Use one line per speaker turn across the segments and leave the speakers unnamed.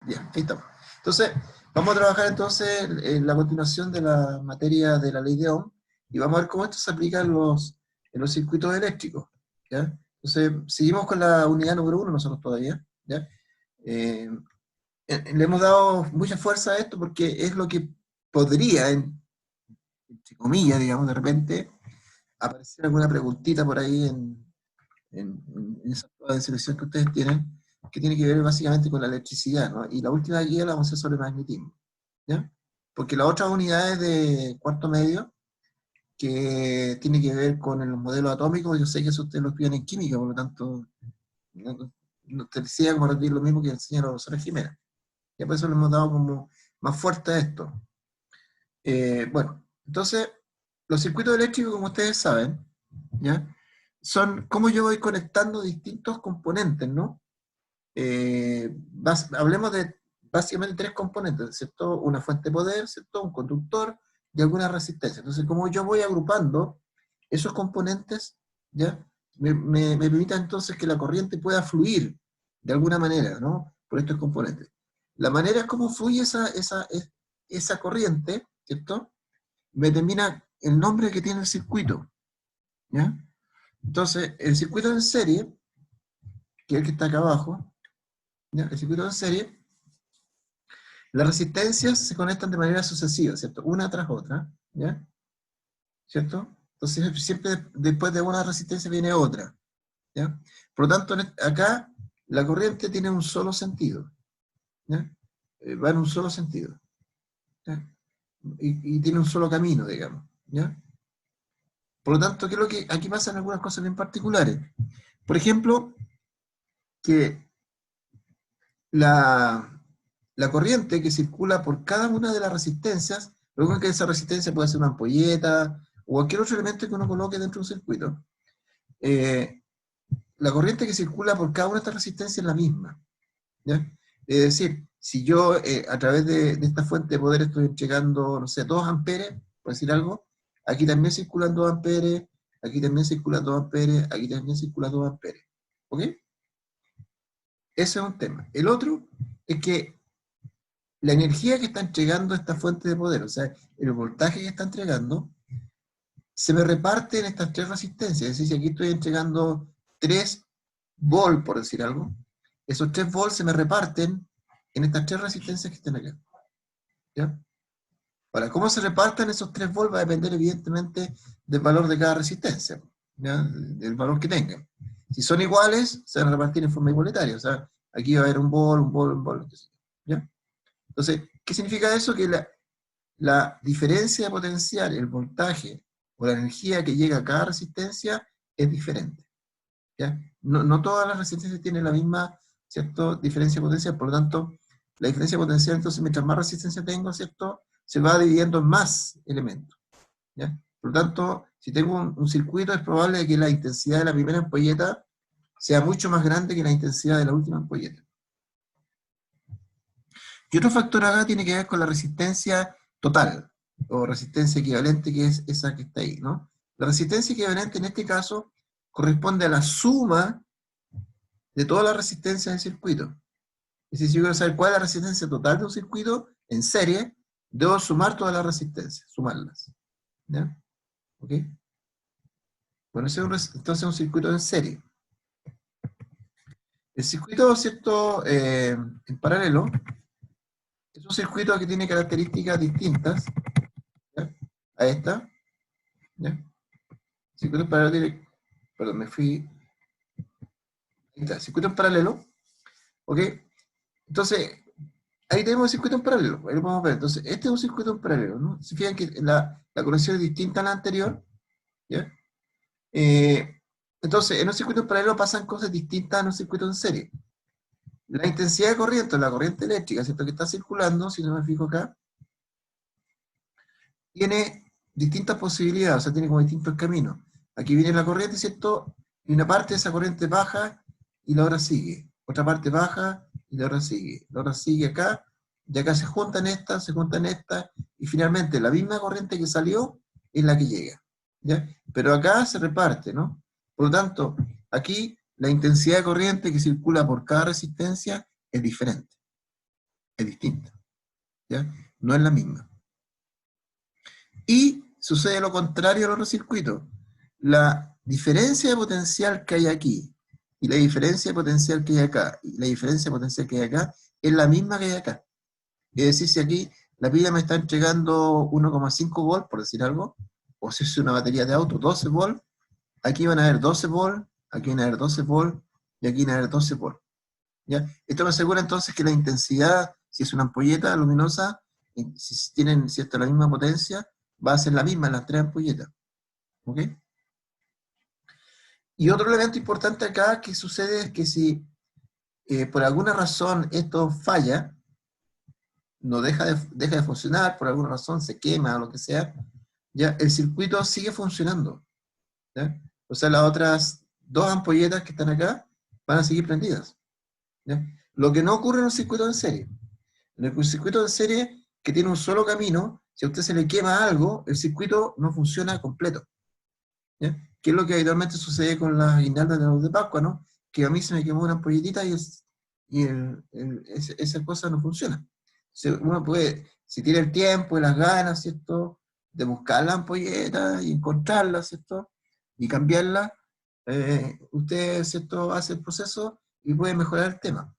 Bien, ahí estamos. Entonces, vamos a trabajar entonces en la continuación de la materia de la ley de Ohm y vamos a ver cómo esto se aplica en los circuitos eléctricos. ¿Ya? Entonces, seguimos con la unidad número uno nosotros todavía. ¿Ya? Eh, Le hemos dado mucha fuerza a esto porque es lo que podría, entre comillas, digamos, de repente, aparecer alguna preguntita por ahí en esa prueba de selección que ustedes tienen, que tiene que ver básicamente con la electricidad, ¿no? Y la última guía la vamos a hacer sobre magnetismo, ¿ya? Porque las otras unidades de cuarto medio, que tiene que ver con los modelos atómicos, yo sé que eso ustedes lo estudian en química, por lo tanto, no te decía como repetir lo mismo que enseña la profesora Jiménez. Ya por eso le hemos dado como más fuerte a esto. Bueno, entonces, los circuitos eléctricos, como ustedes saben, ¿ya? Son cómo yo voy conectando distintos componentes, ¿no? Hablemos de básicamente tres componentes, ¿cierto? Una fuente de poder, ¿cierto? Un conductor y alguna resistencia. Entonces, cómo yo voy agrupando esos componentes, ¿ya? Me permite entonces que la corriente pueda fluir de alguna manera, ¿no? Por estos componentes. La manera como fluye esa corriente, ¿cierto? Me determina el nombre que tiene el circuito, ¿ya? Entonces, el circuito en serie, que es el que está acá abajo, ¿ya? El circuito en serie, las resistencias se conectan de manera sucesiva, ¿cierto? Una tras otra, ¿ya? ¿Cierto? Entonces, siempre después de una resistencia viene otra, ¿ya? Por lo tanto, acá la corriente tiene un solo sentido, ¿ya? Va en un solo sentido, ¿ya? Y tiene un solo camino, digamos, ¿ya? Por lo tanto, ¿qué es lo que aquí pasan algunas cosas bien particulares? Por ejemplo, que la, la corriente que circula por cada una de las resistencias, luego que esa resistencia puede ser una ampolleta o cualquier otro elemento que uno coloque dentro de un circuito, eh, la corriente que circula por cada una de estas resistencias es la misma, ¿ya? Es decir, si yo a través de esta fuente de poder estoy entregando, no sé, 2 amperes, por decir algo, aquí también circulan 2 amperes, aquí también circulan 2 amperes, aquí también circulan 2 amperes. ¿Ok? Ese es un tema. El otro es que la energía que está entregando esta fuente de poder, o sea, el voltaje que está entregando, se me reparte en estas tres resistencias. Es decir, si aquí estoy entregando 3 volts, por decir algo, esos 3 volts se me reparten en estas tres resistencias que están acá. ¿Ya? Ahora, cómo se repartan esos 3 volts va a depender evidentemente del valor de cada resistencia, ¿ya? Del valor que tengan. Si son iguales, se van a repartir en forma igualitaria. O sea, aquí va a haber un volt, un volt, un volt. ¿Ya? Entonces, ¿qué significa eso? Que la diferencia de potencial, el voltaje o la energía que llega a cada resistencia es diferente, ¿ya? No todas las resistencias tienen la misma, ¿cierto?, diferencia de potencial, por lo tanto, la diferencia de potencial, entonces, mientras más resistencia tengo, ¿cierto?, se va dividiendo en más elementos, ¿ya? Por lo tanto, si tengo un circuito, es probable que la intensidad de la primera ampolleta sea mucho más grande que la intensidad de la última ampolleta. Y otro factor acá tiene que ver con la resistencia total, o resistencia equivalente, que es esa que está ahí, ¿no? La resistencia equivalente en este caso corresponde a la suma de todas las resistencias del circuito. Es decir, si yo quiero saber cuál es la resistencia total de un circuito en serie, debo sumar todas las resistencias, sumarlas. ¿Ya? ¿Ok? Bueno, ese es entonces un circuito en serie. El circuito, ¿cierto?, en paralelo, es un circuito que tiene características distintas, ¿ya?, a esta, ¿ya? Circuito en paralelo tiene, perdón, me fui, ahí está, circuito en paralelo, ¿ok? Entonces, ahí tenemos el circuito en paralelo, ahí lo podemos ver. Entonces, este es un circuito en paralelo, ¿no? Se fijan que la conexión es distinta a la anterior, ¿ya? Entonces, en un circuito en paralelo pasan cosas distintas a un circuito en serie. La intensidad de corriente, la corriente eléctrica, ¿cierto?, que está circulando, si no me fijo acá, tiene distintas posibilidades, o sea, tiene como distintos caminos. Aquí viene la corriente, ¿cierto? Y una parte de esa corriente baja y la otra sigue. Otra parte baja y la otra sigue. La otra sigue acá, y acá se juntan estas, y finalmente la misma corriente que salió es la que llega, ¿ya? Pero acá se reparte, ¿no? Por lo tanto, aquí la intensidad de corriente que circula por cada resistencia es diferente, es distinta, ¿ya? No es la misma. Y sucede lo contrario a los otros circuitos. La diferencia de potencial que hay aquí, y la diferencia de potencial que hay acá, y la diferencia de potencial que hay acá, es la misma que hay acá. Es decir, si aquí la pila me está entregando 1,5 volts, por decir algo, o si es una batería de auto, 12 volts, aquí van a haber 12 volts, aquí van a haber 12 volts, y aquí van a haber 12 volts. ¿Ya? Esto me asegura entonces que la intensidad, si es una ampolleta luminosa, si tienen la misma potencia, va a ser la misma en las tres ampolletas. ¿Ok? Y otro elemento importante acá que sucede es que si por alguna razón esto falla, no deja de funcionar, por alguna razón se quema o lo que sea, ya el circuito sigue funcionando. ¿Ya? O sea, las otras dos ampolletas que están acá van a seguir prendidas. ¿Ya? Lo que no ocurre en un circuito en serie. En el circuito de serie, que tiene un solo camino, si a usted se le quema algo, el circuito no funciona completo. ¿Ya? Que es lo que habitualmente sucede con las guirnaldas de los de Pascua, ¿no? Que a mí se me quemó una ampolletita esa cosa no funciona. Uno puede, si tiene el tiempo y las ganas, ¿cierto?, de buscar la ampolleta y encontrarla, ¿cierto?, y cambiarla, usted, ¿cierto?, hace el proceso y puede mejorar el tema.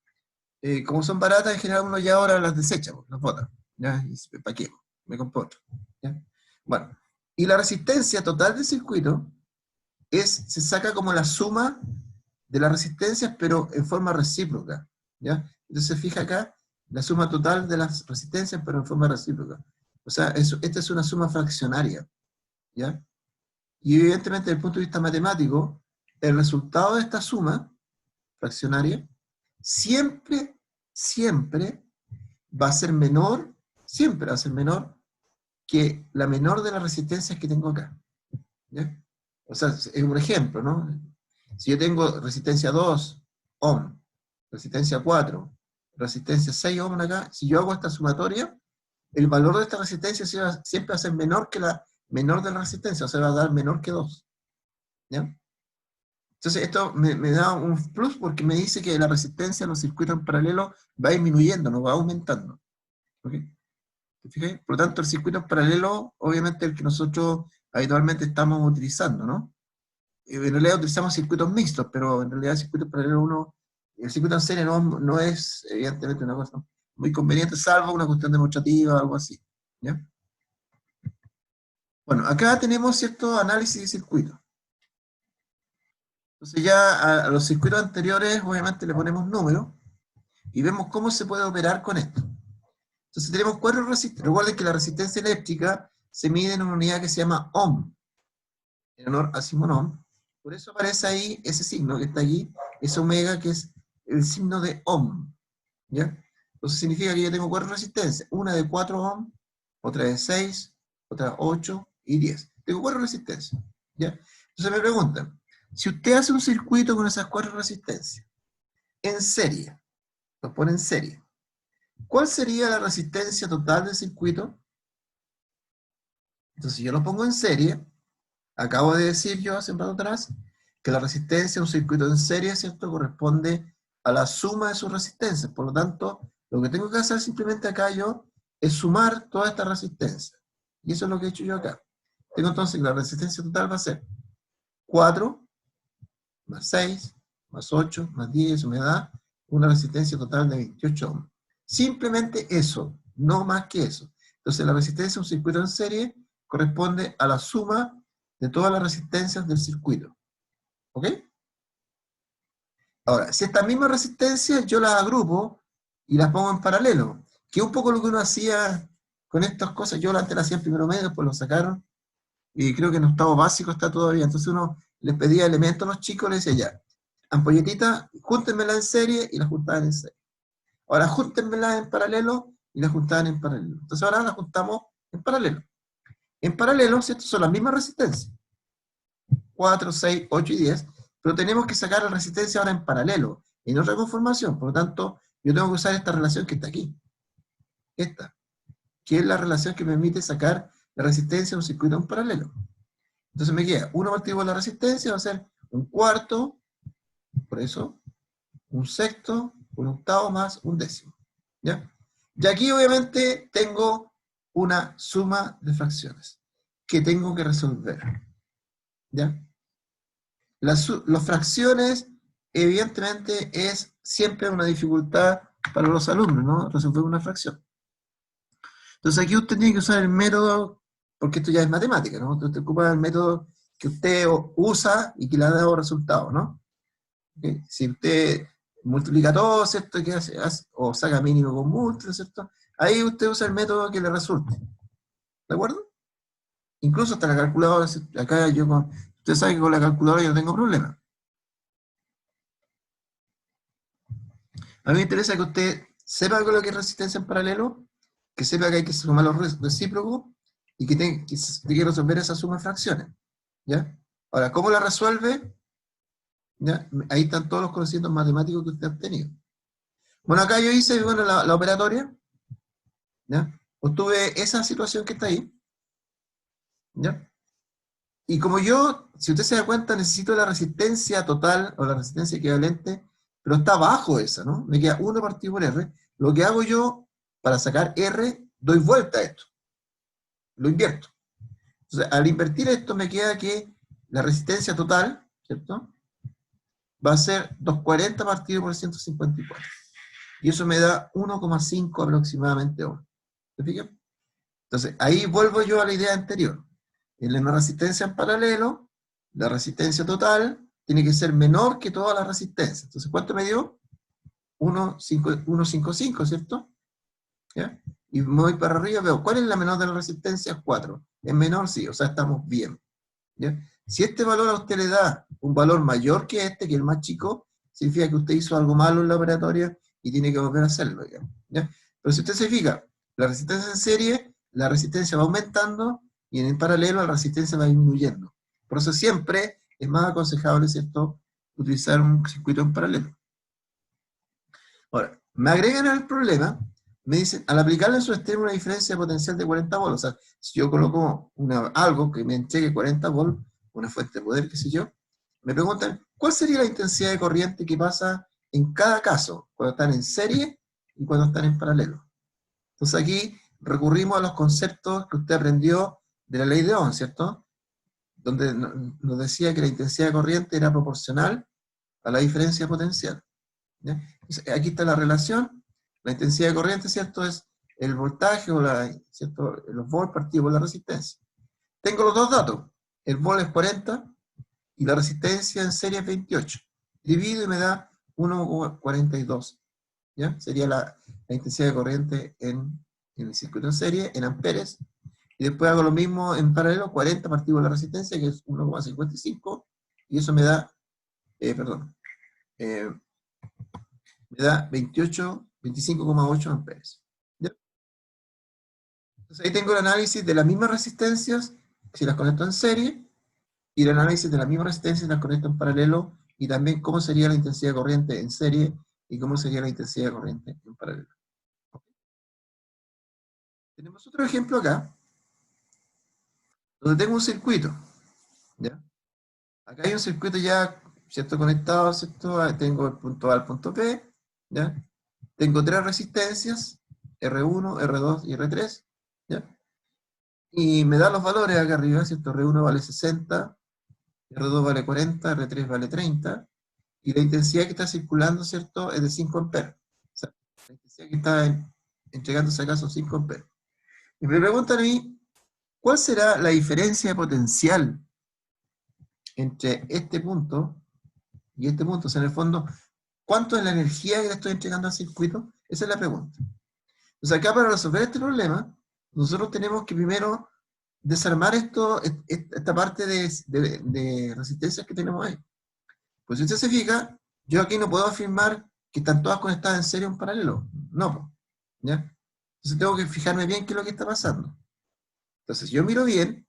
Como son baratas, en general uno ya ahora las desecha, las bota, ¿ya? Y ¿para qué? Me compro otro, ¿ya? Bueno, y la resistencia total del circuito se saca como la suma de las resistencias, pero en forma recíproca, ¿ya? Entonces, fija acá, la suma total de las resistencias, pero en forma recíproca. O sea, esta es una suma fraccionaria, ¿ya? Y evidentemente, desde el punto de vista matemático, el resultado de esta suma fraccionaria siempre, siempre va a ser menor, siempre va a ser menor que la menor de las resistencias que tengo acá, ¿ya? O sea, es un ejemplo, ¿no? Si yo tengo resistencia 2 ohm, resistencia 4, resistencia 6 ohm acá, si yo hago esta sumatoria, el valor de esta resistencia siempre va a ser menor que la menor de la resistencia, o sea, va a dar menor que 2. ¿Ya? Entonces esto me da un plus porque me dice que la resistencia en los circuitos en paralelo va disminuyendo, no va aumentando. ¿Ok? ¿Te fijas? Por lo tanto, el circuito en paralelo, obviamente el que nosotros habitualmente estamos utilizando, ¿no? En realidad utilizamos circuitos mixtos, pero en realidad el circuito paralelo el circuito en serie no es evidentemente una cosa muy conveniente, salvo una cuestión demostrativa o algo así. ¿Ya? Bueno, acá tenemos cierto análisis de circuitos. Entonces ya a los circuitos anteriores obviamente le ponemos números y vemos cómo se puede operar con esto. Entonces tenemos 4 resistencias. Recuerden que la resistencia eléctrica se mide en una unidad que se llama ohm, en honor a Simon Ohm. Por eso aparece ahí ese signo que está allí, ese omega, que es el signo de ohm. ¿Ya? Entonces significa que yo tengo 4 resistencias, una de 4 ohm, otra de 6, otra 8 y 10. Tengo 4 resistencias. ¿Ya? Entonces me preguntan, si usted hace un circuito con esas 4 resistencias, en serie, los pone en serie, ¿cuál sería la resistencia total del circuito? Entonces si yo lo pongo en serie, acabo de decir yo hace un rato atrás que la resistencia de un circuito en serie, ¿cierto?, corresponde a la suma de sus resistencias. Por lo tanto, lo que tengo que hacer simplemente acá yo es sumar toda esta resistencia. Y eso es lo que he hecho yo acá. Tengo entonces que la resistencia total va a ser 4 más 6 más 8 más 10, eso me da una resistencia total de 28 ohms. Simplemente eso, no más que eso. Entonces la resistencia de un circuito en serie corresponde a la suma de todas las resistencias del circuito. ¿Ok? Ahora, si estas mismas resistencias yo las agrupo y las pongo en paralelo, que es un poco lo que uno hacía con estas cosas, yo antes las hacía en primero medio, después lo sacaron, y creo que en octavo básico está todavía, entonces uno les pedía elementos a los chicos, les decía ya, ampolletita, júntenmela en serie y las juntaban en serie. Ahora júntenmela en paralelo y las juntaban en paralelo. Entonces ahora las juntamos en paralelo. En paralelo, ¿cierto? Son las mismas resistencias. 4, 6, 8 y 10, pero tenemos que sacar la resistencia ahora en paralelo, en otra conformación. Por lo tanto, yo tengo que usar esta relación que está aquí. Esta, que es la relación que me permite sacar la resistencia de un circuito en paralelo. Entonces me queda 1 multiplicado por la resistencia, va a ser un cuarto, por eso, un sexto, un octavo más un décimo. ¿Ya? Y aquí obviamente tengo una suma de fracciones que tengo que resolver. ¿Ya? Las fracciones, evidentemente, es siempre una dificultad para los alumnos, ¿no? Resolver una fracción. Entonces aquí usted tiene que usar el método, porque esto ya es matemática, ¿no? Usted ocupa el método que usted usa y que le ha dado resultado, ¿no? ¿Okay? Si usted multiplica todo, ¿cierto? O saca mínimo con múltiplo, ¿cierto? Ahí usted usa el método que le resulte. ¿De acuerdo? Incluso hasta la calculadora, acá usted sabe que con la calculadora yo no tengo problema. A mí me interesa que usted sepa lo que es resistencia en paralelo, que sepa que hay que sumar los recíprocos y que tiene que resolver esas sumas fracciones. ¿Ya? Ahora, ¿cómo la resuelve? ¿Ya? Ahí están todos los conocimientos matemáticos que usted ha obtenido. Bueno, acá yo hice la operatoria, ¿ya? Obtuve esa situación que está ahí, ¿ya? Y como yo, si usted se da cuenta, necesito la resistencia total o la resistencia equivalente, pero está abajo esa, ¿no? Me queda 1 partido por R. Lo que hago yo, para sacar R, doy vuelta a esto. Lo invierto. Entonces, al invertir esto, me queda que la resistencia total, ¿cierto? Va a ser 240 partido por 154. Y eso me da 1,5 aproximadamente ohm. ¿Se fijan? Entonces, ahí vuelvo yo a la idea anterior. En la resistencia en paralelo, la resistencia total tiene que ser menor que toda la resistencia. Entonces, ¿cuánto me dio? 1,55, ¿cierto? ¿Ya? Y me voy para arriba, veo, ¿cuál es la menor de las resistencias? 4. ¿Es menor? Sí, o sea, estamos bien. ¿Ya? Si este valor a usted le da un valor mayor que este, que es el más chico, significa que usted hizo algo malo en la operatoria y tiene que volver a hacerlo, digamos, ¿ya? Pero si usted se fija, la resistencia en serie, la resistencia va aumentando y en el paralelo la resistencia va disminuyendo. Por eso siempre es más aconsejable, ¿cierto?, utilizar un circuito en paralelo. Ahora, me agregan al problema, me dicen, al aplicarle en su extremo una diferencia potencial de 40 volts, o sea, si yo coloco algo que me entregue 40 volts, una fuente de poder, qué sé yo, me preguntan, ¿cuál sería la intensidad de corriente que pasa en cada caso, cuando están en serie y cuando están en paralelo? Entonces aquí recurrimos a los conceptos que usted aprendió de la ley de Ohm, ¿cierto? Donde nos decía que la intensidad de corriente era proporcional a la diferencia potencial. ¿Ya? Entonces, aquí está la relación, la intensidad de corriente, ¿cierto? Es el voltaje o ¿cierto? Los volts partidos por la resistencia. Tengo los dos datos, el volt es 40 y la resistencia en serie es 28. Divido y me da 1,42. ¿Ya? Sería la intensidad de corriente en el circuito en serie, en amperes. Y después hago lo mismo en paralelo, 40 partido por la resistencia, que es 1,55, y eso me da, perdón, me da 25,8 amperes. ¿Ya? Entonces ahí tengo el análisis de las mismas resistencias, si las conecto en serie, y el análisis de las mismas resistencias si las conecto en paralelo, y también cómo sería la intensidad de corriente en serie, y cómo sería la intensidad de corriente en paralelo. ¿Okay? Tenemos otro ejemplo acá, donde tengo un circuito. ¿Ya? Acá hay un circuito ya, ¿cierto? Conectado, ¿cierto? Tengo el punto A al punto P, ¿ya? Tengo tres resistencias, R1, R2 y R3, ¿ya? Y me da los valores acá arriba, ¿cierto? R1 vale 60, R2 vale 40, R3 vale 30, y la intensidad que está circulando, ¿cierto? Es de 5 amperes. O sea, la intensidad que está entregándose acá son 5 amperes. Y me preguntan a mí, ¿cuál será la diferencia potencial entre este punto y este punto? O sea, en el fondo, ¿cuánto es la energía que le estoy entregando al circuito? Esa es la pregunta. Entonces acá para resolver este problema, nosotros tenemos que primero desarmar esta parte de resistencias que tenemos ahí. Pues si usted se fija, yo aquí no puedo afirmar que están todas conectadas en serie o en paralelo. No, ¿ya? Entonces tengo que fijarme bien qué es lo que está pasando. Entonces yo miro bien,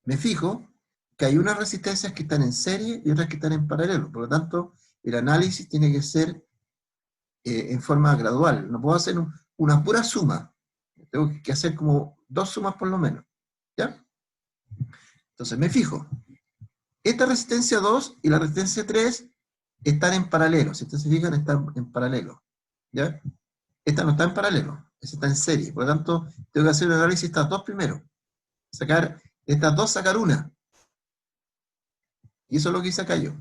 me fijo que hay unas resistencias que están en serie y otras que están en paralelo. Por lo tanto, el análisis tiene que ser en forma gradual. No puedo hacer una pura suma. Tengo que hacer como dos sumas por lo menos. ¿Ya? Entonces me fijo. Esta resistencia 2 y la resistencia 3 están en paralelo. Si ustedes se fijan, están en paralelo. ¿Ya? Esta no está en paralelo. ese está en serie. Por lo tanto, tengo que hacer un análisis de estas dos primero. Sacar, de estas dos sacar una. Y eso es lo que hice acá yo.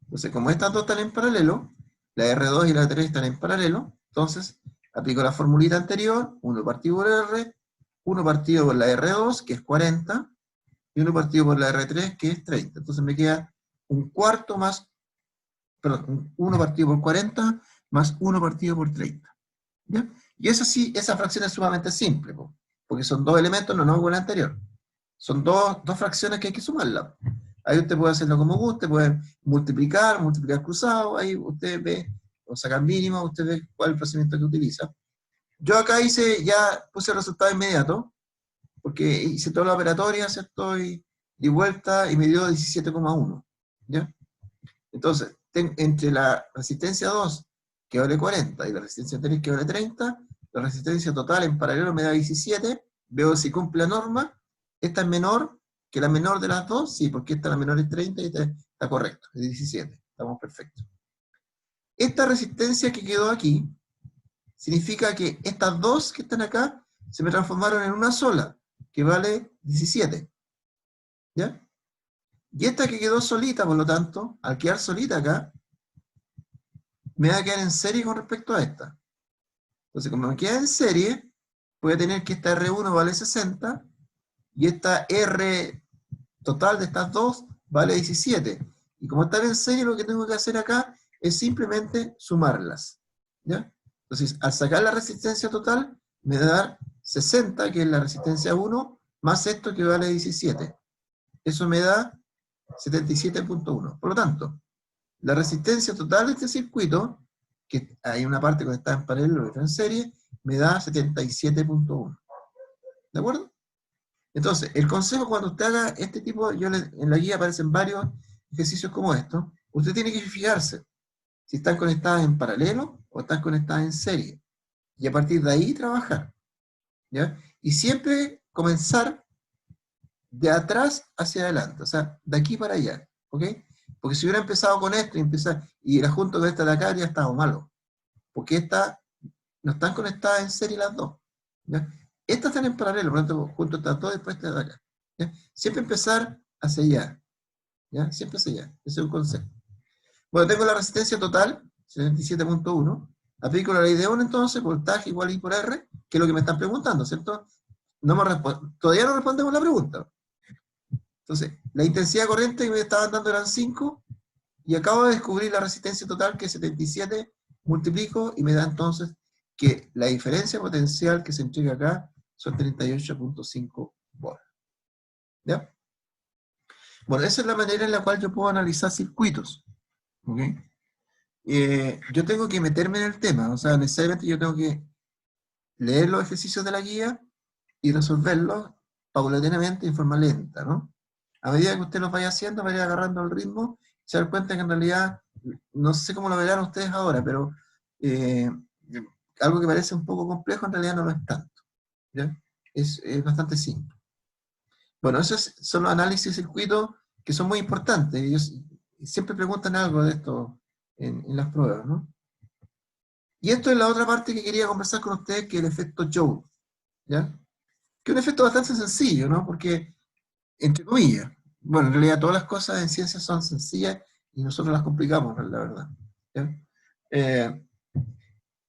Entonces, como estas dos están en paralelo, la R2 y la R3 están en paralelo, entonces aplico la formulita anterior, 1 partido por R, 1 partido por la R2, que es 40, y 1 partido por la R3, que es 30. Entonces me queda un cuarto más, perdón, 1 partido por 40 más 1 partido por 30. ¿Ya? Y eso sí, esa fracción es sumamente simple, porque son dos elementos, no como el anterior. Son dos fracciones que hay que sumarlas. Ahí usted puede hacerlo como guste, puede multiplicar cruzado, ahí usted ve, o sacar mínimo, usted ve cuál es el procedimiento que utiliza. Yo acá puse el resultado inmediato, porque hice toda la operatoria, ¿cierto? Y di vuelta y me dio 17,1. ¿Ya? Entonces, entre la resistencia 2, que vale 40, y la resistencia 3, que vale 30, la resistencia total en paralelo me da 17, veo si cumple la norma. Esta es menor que la menor de las dos, sí, porque esta la menor es 30 y esta está correcto, es 17, estamos perfectos. Esta resistencia que quedó aquí, significa que estas dos que están acá, se me transformaron en una sola, que vale 17. ¿Ya? Y esta que quedó solita, por lo tanto, al quedar solita acá, me va a quedar en serie con respecto a esta. Entonces, como me queda en serie, voy a tener que esta R1 vale 60, y esta R total de estas dos vale 17. Y como están en serie, lo que tengo que hacer acá es simplemente sumarlas. ¿Ya? Entonces, al sacar la resistencia total, me va a dar 60, que es la resistencia 1, más esto que vale 17. Eso me da 77,1. Por lo tanto, la resistencia total de este circuito, que hay una parte conectada en paralelo y otra en serie, me da 77,1. ¿De acuerdo? Entonces, el consejo cuando usted haga este tipo, en la guía aparecen varios ejercicios como estos, usted tiene que fijarse si están conectadas en paralelo o están conectadas en serie. Y a partir de ahí trabajar. ¿Ya? Y siempre comenzar de atrás hacia adelante, o sea, de aquí para allá. ¿Ok? Porque si hubiera empezado con esto y la junto con esta de acá, ya estaba malo. Porque no están conectadas en serie las dos. ¿Ya? Estas están en paralelo, por lo tanto, junto estas dos, después esta de acá. ¿Ya? Siempre empezar hacia allá. ¿Ya? Siempre hacia allá. Ese es un concepto. Bueno, tengo la resistencia total, 77,1. Aplico la ley de Ohm entonces, voltaje igual I por R, que es lo que me están preguntando, ¿cierto? Todavía no respondemos la pregunta. Entonces, la intensidad de corriente que me estaban dando eran 5, y acabo de descubrir la resistencia total, que es 77, multiplico, y me da entonces que la diferencia potencial que se entrega acá son 38,5 volts. ¿Ya? Bueno, esa es la manera en la cual yo puedo analizar circuitos. ¿Ok? Yo tengo que meterme en el tema, o sea, necesariamente yo tengo que leer los ejercicios de la guía y resolverlos paulatinamente en forma lenta, ¿no? A medida que usted los vaya haciendo, vaya agarrando el ritmo, se da cuenta que en realidad, no sé cómo lo verán ustedes ahora, pero eh, algo que parece un poco complejo, en realidad no lo es tanto. ¿Ya? Es bastante simple. Bueno, esos son los análisis de circuitos que son muy importantes. Ellos siempre preguntan algo de esto en las pruebas, ¿no? Y esto es la otra parte que quería conversar con ustedes, que es el efecto Joule, ¿ya? Que es un efecto bastante sencillo, ¿no? Porque, entre comillas, bueno, en realidad todas las cosas en ciencia son sencillas y nosotros las complicamos, la verdad. ¿Ya?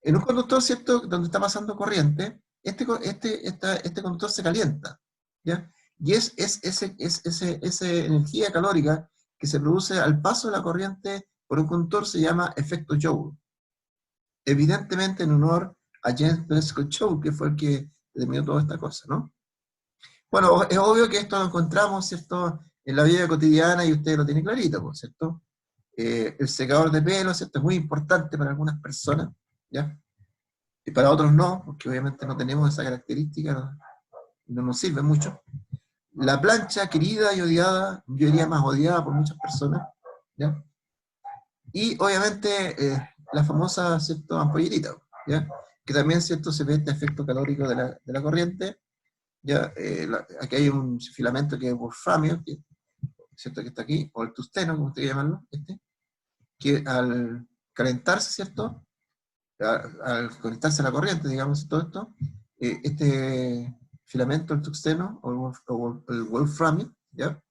En un conductor, ¿cierto?, donde está pasando corriente, este conductor se calienta, ¿ya? Y esa energía calórica que se produce al paso de la corriente por un conductor se llama efecto Joule. Evidentemente en honor a James Prescott Joule, que fue el que determinó toda esta cosa, ¿no? Bueno, es obvio que esto lo encontramos, ¿cierto?, en la vida cotidiana y usted lo tiene clarito, ¿cierto? El secador de pelo, ¿cierto?, es muy importante para algunas personas, ¿ya? Y para otros no, porque obviamente no tenemos esa característica, no nos sirve mucho. La plancha, querida y odiada, yo diría más odiada por muchas personas, ¿ya? Y obviamente la famosa, ¿cierto?, ampollerita, ¿ya? Que también, ¿cierto?, se ve este efecto calórico de la corriente, ¿ya? Aquí hay un filamento que es wolframio, ¿cierto?, que está aquí, o el tungsteno, como usted llamarlo, que al calentarse, ¿cierto?, al conectarse a la corriente, digamos, y todo esto, este filamento, el tungsteno, o el wolframio, ¿ya?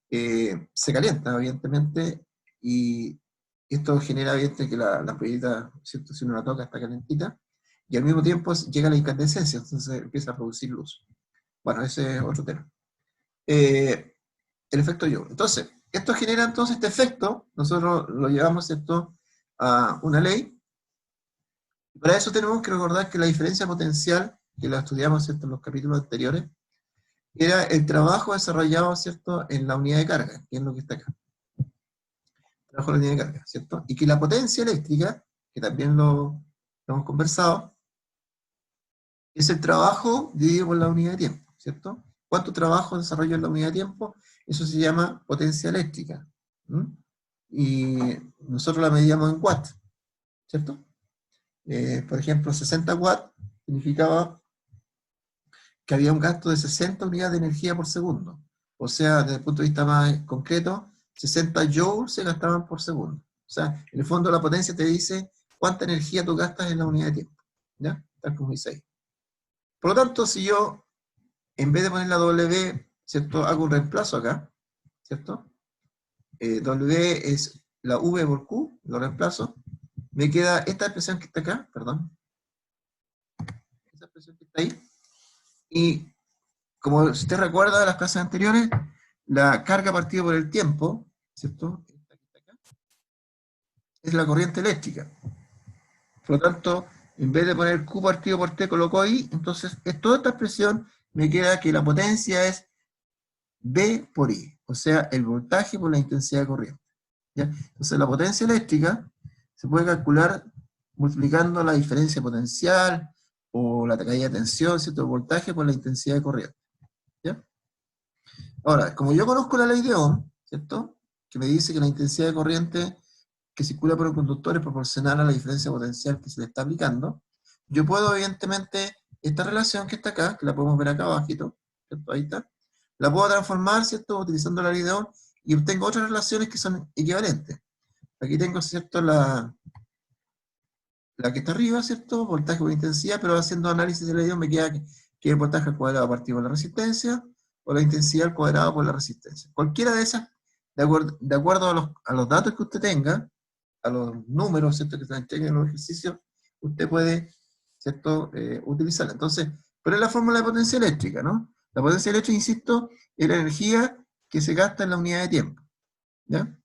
Se calienta, evidentemente, y esto genera, evidentemente, que la ampolleta, ¿cierto? Si uno la toca, está calentita, y al mismo tiempo llega la incandescencia, entonces empieza a producir luz. Bueno, ese es otro tema. El efecto Joule. Entonces, esto genera entonces este efecto, nosotros lo llevamos, ¿cierto?, a una ley. Para eso tenemos que recordar que la diferencia potencial, que la estudiamos, ¿cierto?, en los capítulos anteriores, era el trabajo desarrollado, ¿cierto?, en la unidad de carga, que es lo que está acá. Trabajo en la unidad de carga, ¿cierto? Y que la potencia eléctrica, que también lo hemos conversado, es el trabajo dividido por la unidad de tiempo, ¿cierto? ¿Cuánto trabajo desarrolla en la unidad de tiempo? Eso se llama potencia eléctrica. ¿Mm? Y nosotros la medíamos en watts, ¿cierto? Por ejemplo, 60 watts significaba que había un gasto de 60 unidades de energía por segundo. O sea, desde el punto de vista más concreto, 60 joules se gastaban por segundo. O sea, en el fondo la potencia te dice cuánta energía tú gastas en la unidad de tiempo. ¿Ya? Tal como dice ahí. Por lo tanto, si yo, en vez de poner la W, ¿cierto?, hago un reemplazo acá, ¿cierto? W es la V por Q, lo reemplazo. Me queda esta expresión que está acá, perdón. Esa expresión que está ahí. Y como si usted recuerda de las clases anteriores, la carga partida por el tiempo, ¿cierto?, esta que está acá, es la corriente eléctrica. Por lo tanto, en vez de poner Q partido por T, coloco I, entonces toda esta expresión me queda que la potencia es V por I, o sea, el voltaje por la intensidad de corriente. ¿Ya? Entonces la potencia eléctrica se puede calcular multiplicando la diferencia potencial o la caída de tensión, ¿cierto?, el voltaje por la intensidad de corriente. ¿Ya? Ahora, como yo conozco la ley de Ohm, ¿cierto?, que me dice que la intensidad de corriente que circula por un conductor es proporcional a la diferencia potencial que se le está aplicando, yo puedo, evidentemente, esta relación que está acá, que la podemos ver acá abajito, ¿cierto?, ahí está, la puedo transformar, ¿cierto?, utilizando la ley de Ohm, y obtengo otras relaciones que son equivalentes. Aquí tengo, ¿cierto?, la que está arriba, ¿cierto?, voltaje por intensidad, pero haciendo análisis de la ley de Ohm me queda que el voltaje al cuadrado partido por la resistencia, o la intensidad al cuadrado por la resistencia. Cualquiera de esas, de acuerdo a los datos que usted tenga, a los números, ¿cierto?, que se entreguen en los ejercicios, usted puede, ¿cierto?, utilizarla. Entonces, pero es la fórmula de potencia eléctrica, ¿no? La potencia eléctrica, insisto, es la energía que se gasta en la unidad de tiempo, ¿ya?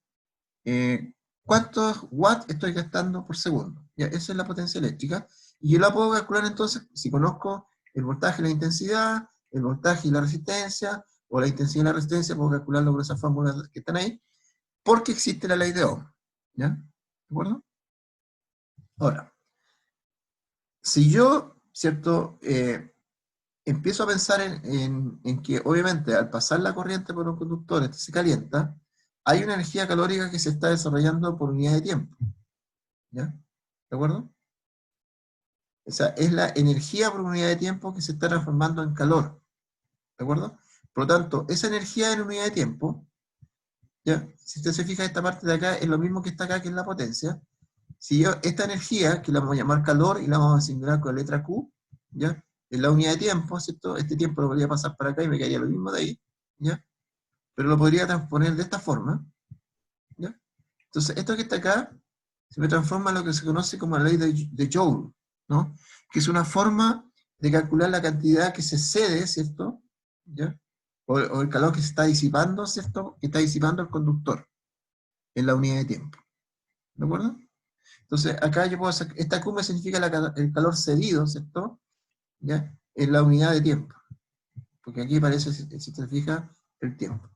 ¿Cuántos watts estoy gastando por segundo? ¿Ya? Esa es la potencia eléctrica. Y yo la puedo calcular entonces, si conozco el voltaje y la intensidad, el voltaje y la resistencia, o la intensidad y la resistencia, puedo calcularlo por esas fórmulas que están ahí, porque existe la ley de Ohm, ¿ya? ¿De acuerdo? Ahora, si yo, ¿cierto?, empiezo a pensar en que obviamente al pasar la corriente por un conductor, este se calienta, hay una energía calórica que se está desarrollando por unidad de tiempo, ¿ya? ¿De acuerdo? O sea, es la energía por unidad de tiempo que se está transformando en calor, ¿de acuerdo? Por lo tanto, esa energía en unidad de tiempo, ¿ya? Si usted se fija, esta parte de acá es lo mismo que está acá, que es la potencia. Si yo, esta energía, que la vamos a llamar calor y la vamos a asignar con la letra Q, ¿ya?, en la unidad de tiempo, ¿cierto? Este tiempo lo podría pasar para acá y me quedaría lo mismo de ahí, ¿ya? Pero lo podría transponer de esta forma, ¿ya? Entonces, esto que está acá se me transforma en lo que se conoce como la ley de Joule, ¿no?, que es una forma de calcular la cantidad que se cede, ¿cierto?, ¿ya?, o el calor que se está disipando, ¿cierto?, que está disipando el conductor en la unidad de tiempo, ¿de acuerdo? Entonces, acá yo puedo hacer, esta Q me significa el calor cedido, ¿cierto?, ¿ya?, en la unidad de tiempo, porque aquí aparece, si te fijas, el tiempo.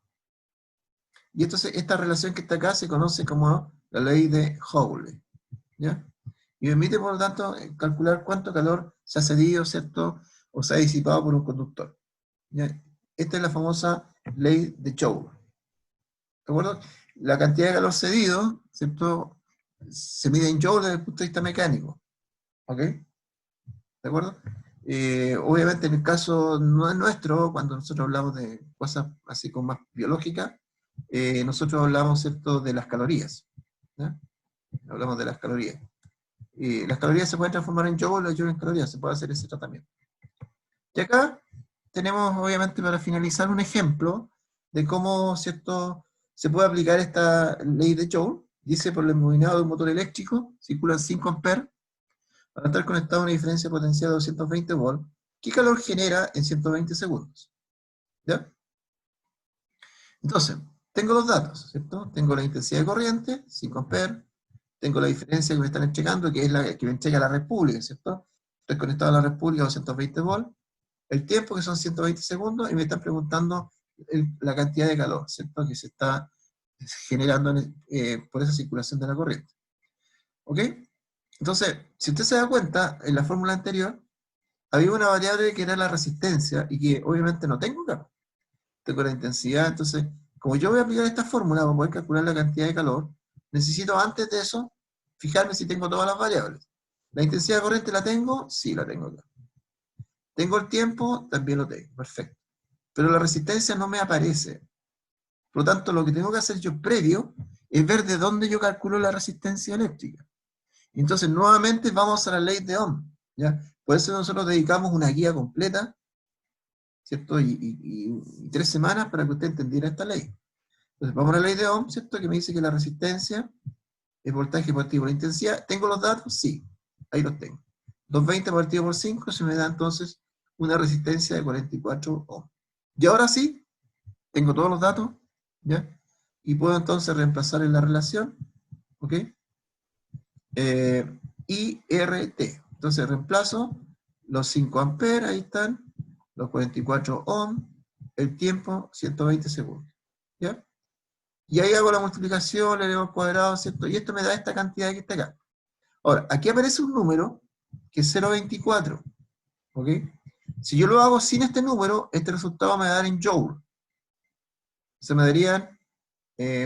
Y entonces esta relación que está acá se conoce como la ley de Joule, ¿ya? Y me permite, por lo tanto, calcular cuánto calor se ha cedido, ¿cierto?, o se ha disipado por un conductor, ¿ya? Esta es la famosa ley de Joule, ¿de acuerdo? La cantidad de calor cedido, ¿cierto?, se mide en Joule desde el punto de vista mecánico, ¿ok? ¿De acuerdo? Obviamente en el caso no es nuestro, cuando nosotros hablamos de cosas así como más biológicas, nosotros hablamos, ¿cierto?, de las calorías, ¿ya? Hablamos de las calorías. las calorías se pueden transformar en joule, los joules en calorías, se puede hacer ese tratamiento. Y acá tenemos, obviamente, para finalizar, un ejemplo de cómo, ¿cierto?, se puede aplicar esta ley de Joule. Dice, por el embobinado de un motor eléctrico, circulan 5 amperes, para estar conectado a una diferencia potencial de 220 volts, ¿qué calor genera en 120 segundos? ¿Ya? Entonces, tengo los datos, ¿cierto? Tengo la intensidad de corriente, 5 amperes, tengo la diferencia que me están entregando, que es la que me entrega la red pública, ¿cierto? Estoy conectado a la red pública a 220 volts, el tiempo que son 120 segundos, y me están preguntando la cantidad de calor, ¿cierto?, que se está generando por esa circulación de la corriente. ¿Ok? Entonces, si usted se da cuenta, en la fórmula anterior, había una variable que era la resistencia, y que obviamente no tengo acá. Tengo la intensidad, entonces, como yo voy a aplicar esta fórmula para poder calcular la cantidad de calor, necesito antes de eso, fijarme si tengo todas las variables. ¿La intensidad de corriente la tengo? Sí, la tengo acá. ¿Tengo el tiempo? También lo tengo, perfecto. Pero la resistencia no me aparece. Por lo tanto, lo que tengo que hacer yo previo es ver de dónde yo calculo la resistencia eléctrica. Entonces, nuevamente vamos a la ley de Ohm, ¿ya? Por eso nosotros dedicamos una guía completa, ¿cierto? Y 3 semanas para que usted entendiera esta ley. Entonces, vamos a la ley de Ohm, ¿cierto?, que me dice que la resistencia es voltaje partido por la intensidad. ¿Tengo los datos? Sí, ahí los tengo. 220 partido por 5 se me da entonces una resistencia de 44 ohms. Y ahora sí, tengo todos los datos, ¿ya? Y puedo entonces reemplazar en la relación, ¿ok? IRT. Entonces reemplazo los 5 amperes, ahí están, los 44 ohms, el tiempo, 120 segundos, ¿ya? Y ahí hago la multiplicación, le elevo al cuadrado, ¿cierto? Y esto me da esta cantidad que está acá. Ahora, aquí aparece un número que es 0,24, ¿ok? Si yo lo hago sin este número, este resultado me va a dar en joule. Se me darían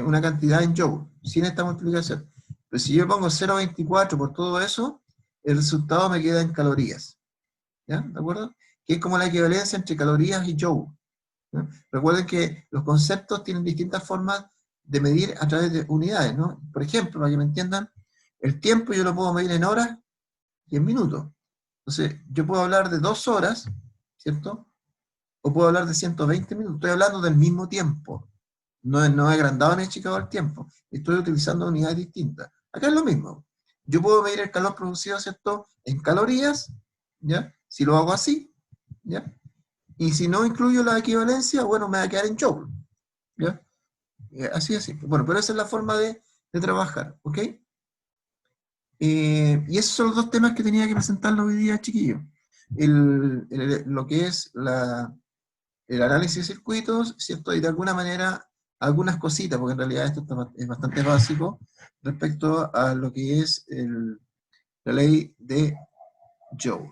una cantidad en joule, sin esta multiplicación. Pero si yo pongo 0,24 por todo eso, el resultado me queda en calorías. ¿Ya? ¿De acuerdo? Que es como la equivalencia entre calorías y joule. ¿Ya? Recuerden que los conceptos tienen distintas formas de medir a través de unidades, ¿no? Por ejemplo, para que me entiendan, el tiempo yo lo puedo medir en horas y en minutos. Entonces, yo puedo hablar de 2 horas, ¿cierto? O puedo hablar de 120 minutos. Estoy hablando del mismo tiempo. No he agrandado ni achicado el tiempo. Estoy utilizando unidades distintas. Acá es lo mismo. Yo puedo medir el calor producido, ¿cierto?, en calorías, ¿ya? Si lo hago así, ¿ya? Y si no incluyo la equivalencia, bueno, me va a quedar en joule, ¿ya? Así es simple. Bueno, pero esa es la forma de trabajar, ¿ok? Y esos son los 2 temas que tenía que presentarles hoy día, chiquillos. Lo que es el análisis de circuitos, ¿cierto? Y de alguna manera, algunas cositas, porque en realidad esto es bastante básico, respecto a lo que es la ley de Joule.